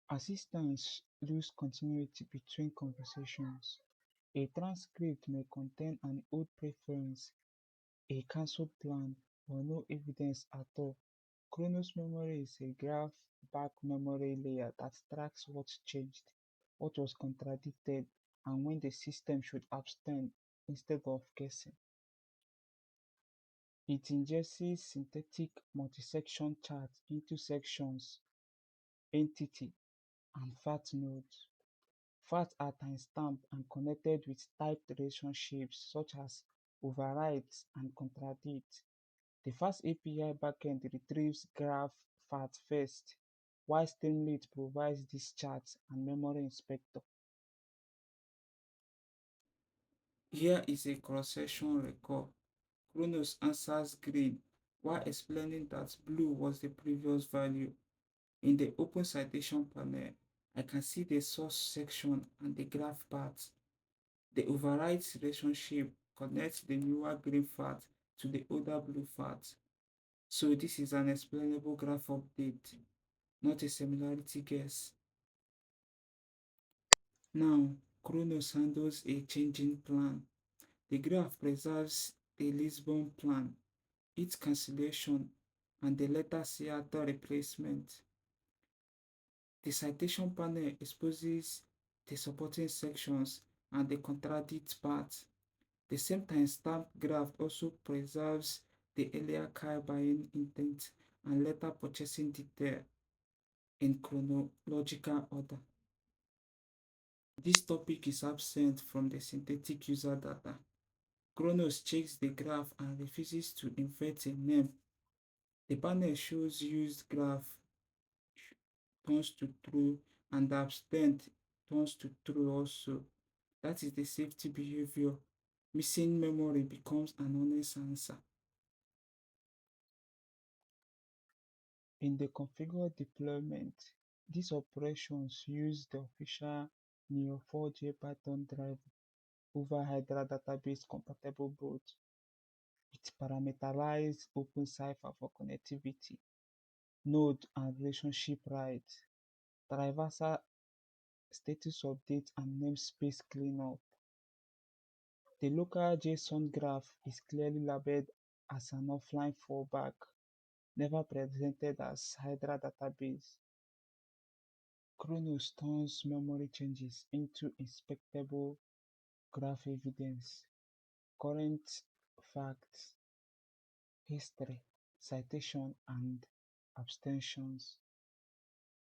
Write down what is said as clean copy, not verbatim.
Assistants lose continuity between conversations. A transcript may contain an old preference, a cancelled plan, or no evidence at all. Chronos memory is a graph back memory layer that tracks what changed, what was contradicted, and when the system should abstain instead of guessing. It ingests synthetic multi-section charts into sections, entity, and fat nodes. Fat are timestamped and connected with typed relationships such as overrides and contradict. The fast API backend retrieves graph fat first, while Streamlit provides these charts and memory inspector. Here is a cross-section record. Chronos answers green while explaining that blue was the previous value. In the open citation panel, I can see the source section and the graph part. The overrides relationship connects the newer green fat to the older blue fat. So this is an explainable graph update, not a similarity guess. Now, Chronos handles a changing plan. The graph preserves the Lisbon plan, its cancellation, and the letter Seattle replacement. The citation panel exposes the supporting sections and the contradict part. The same timestamp graph also preserves the earlier car buying intent and later purchasing detail in chronological order. This topic is absent from the synthetic user data. Chronos checks the graph and refuses to invert a name. The panel shows used graph turns to true and absent turns to true also. That is the safety behavior. Missing memory becomes an honest answer. In the configure deployment, these operations use the official Neo4j Python driver over Hydra database compatible boot with parameterized OpenCipher for connectivity, node and relationship rights, traversal status update and namespace cleanup. The local JSON graph is clearly labeled as an offline fallback, never presented as Hydra database. Chronos turns memory changes into inspectable graph evidence, current facts, history, citation, and abstentions.